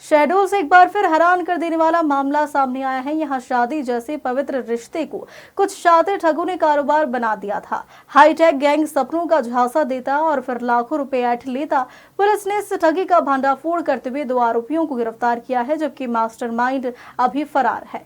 शहडोल से एक बार फिर हैरान कर देने वाला मामला सामने आया है। यहाँ शादी जैसे पवित्र रिश्ते को कुछ शातिर ठगों ने कारोबार बना दिया था। हाईटेक गैंग सपनों का झांसा देता और फिर लाखों रुपए ऐंठ लेता। पुलिस ने इस ठगी का भंडाफोड़ करते हुए 2 आरोपियों को गिरफ्तार किया है, जबकि मास्टरमाइंड अभी फरार है।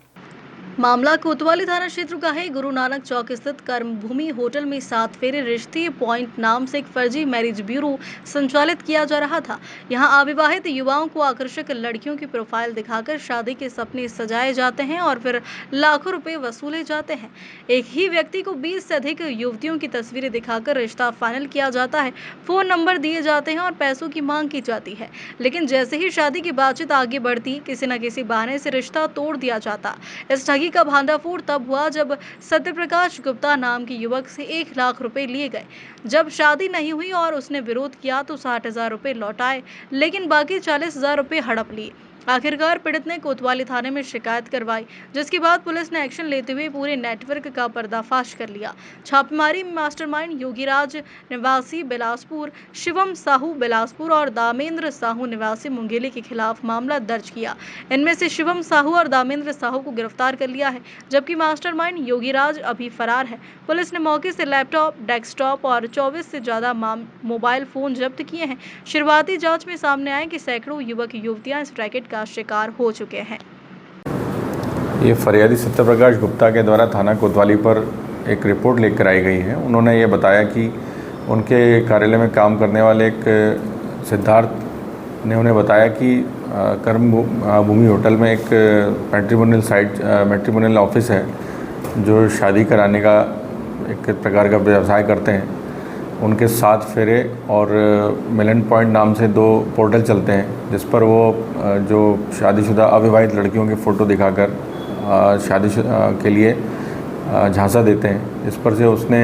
मामला कोतवाली थाना क्षेत्र का है। गुरु नानक चौक स्थित कर्मभूमि होटल में 7 फेरे रिश्ते पॉइंट नाम से एक फर्जी मैरिज ब्यूरो संचालित किया जा रहा था। यहां अविवाहित युवाओं को आकर्षक लड़कियों की प्रोफाइल दिखाकर शादी के सपने सजाए जाते हैं और फिर लाखों रुपए वसूले जाते हैं। एक ही व्यक्ति को 20 से अधिक युवतियों की तस्वीरें दिखाकर रिश्ता फाइनल किया जाता है। फोन नंबर दिए जाते हैं और पैसों की मांग की जाती है, लेकिन जैसे ही शादी की बातचीत आगे बढ़ती, किसी न किसी बहाने से रिश्ता तोड़ दिया जाता। इस ठगी का भांडाफोड़ तब हुआ जब सत्यप्रकाश गुप्ता नाम के युवक से 1 लाख रुपए लिए गए। जब शादी नहीं हुई और उसने विरोध किया तो 60,000 रुपए लौटाए, लेकिन बाकी 40,000 रुपए हड़प लिए। आखिरकार पीड़ित ने कोतवाली थाने में शिकायत करवाई, जिसके बाद पुलिस ने एक्शन लेते हुए पूरे नेटवर्क का पर्दाफाश कर लिया। छापेमारी में मास्टरमाइंड योगीराज निवासी बिलासपुर, शिवम साहू बिलासपुर और दामेंद्र साहू निवासी मुंगेली के खिलाफ मामला दर्ज किया। इनमें से शिवम साहू और दामेंद्र साहू को गिरफ्तार कर लिया है, जबकि मास्टरमाइंड योगीराज अभी फरार है। पुलिस ने मौके से लैपटॉप, डेस्कटॉप और 24 से ज्यादा मोबाइल फोन जब्त किए हैं। शुरुआती जांच में सामने आया कि सैकड़ों युवक युवतियां इस रैकेट का शिकार हो चुके हैं। ये फरियादी सत्यप्रकाश गुप्ता के द्वारा थाना कोतवाली पर एक रिपोर्ट लेकर आई गई है। उन्होंने ये बताया कि उनके कार्यालय में काम करने वाले एक सिद्धार्थ ने उन्हें बताया कि कर्मभूमि होटल में एक मैट्रिमोनियल ऑफिस है जो शादी कराने का एक प्रकार का व्यवसाय करते हैं। उनके 7 फेरे और मिलन पॉइंट नाम से 2 पोर्टल चलते हैं, जिस पर वो जो शादीशुदा अविवाहित लड़कियों के फ़ोटो दिखाकर शादी के लिए झांसा देते हैं। इस पर से उसने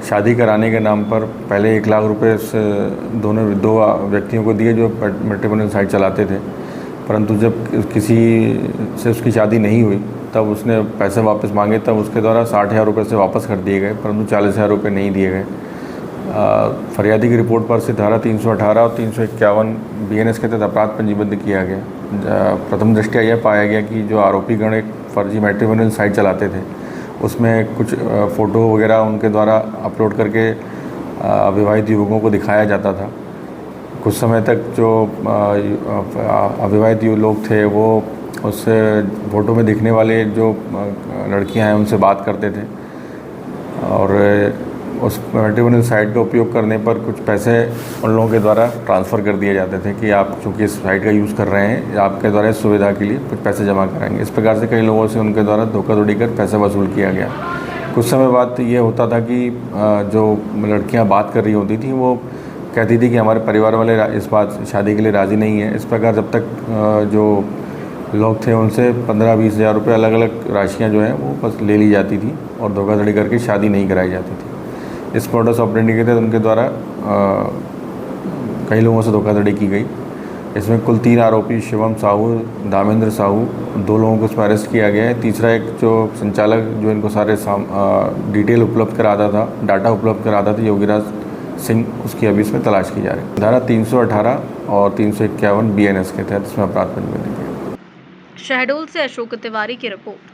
शादी कराने के नाम पर पहले 1 लाख रुपए दोनों 2 व्यक्तियों को दिए जो मैट्रिमोनियल साइट चलाते थे, परंतु जब किसी से उसकी शादी नहीं हुई तब उसने पैसे वापस मांगे, तब उसके द्वारा 60,000 रुपये से वापस कर दिए गए, परंतु 40,000 रुपये नहीं दिए गए। फरियादी की रिपोर्ट पर से धारा 318 और 351 BNS के तहत अपराध पंजीबद्ध किया गया। प्रथम दृष्टया यह पाया गया कि जो आरोपीगण एक फर्जी मैट्रिमोनियल साइट चलाते थे, उसमें कुछ फ़ोटो वगैरह उनके द्वारा अपलोड करके अविवाहित युवकों को दिखाया जाता था। कुछ समय तक जो अविवाहित लोग थे वो उस फ़ोटो में दिखने वाले जो लड़कियां हैं उनसे बात करते थे और उस मैट्रिमोनियल साइट का उपयोग करने पर कुछ पैसे उन लोगों के द्वारा ट्रांसफ़र कर दिए जाते थे कि आप चूँकि इस साइट का यूज़ कर रहे हैं, आपके द्वारा इस सुविधा के लिए कुछ पैसे जमा कराएंगे। इस प्रकार से कई लोगों से उनके द्वारा धोखाधड़ी कर पैसा वसूल किया गया। कुछ समय बाद ये होता था कि जो लड़कियाँ बात कर रही होती थी वो कहती थी कि हमारे परिवार वाले इस बात शादी के लिए राज़ी नहीं है। इस प्रकार जब तक जो लोग थे उनसे 15-20 हज़ार रुपये अलग अलग राशियाँ जो हैं वो बस ले ली जाती थी और धोखाधड़ी करके शादी नहीं कराई जाती थी। इस मोडस ऑपरेंडी के तहत उनके द्वारा कई लोगों से धोखाधड़ी की गई। इसमें कुल 3 आरोपी शिवम साहू, दामेंद्र साहू, 2 लोगों को इसमें अरेस्ट किया गया है। तीसरा एक जो संचालक जो इनको सारे डिटेल उपलब्ध कराता था, डाटा उपलब्ध कराता था, योगीराज सिंह, उसकी अभी इसमें तलाश की जा रही है। धारा 318 और 351 BNS के तहत इसमें अपराध पंजीबद्ध किया। शहडोल से अशोक तिवारी की रिपोर्ट।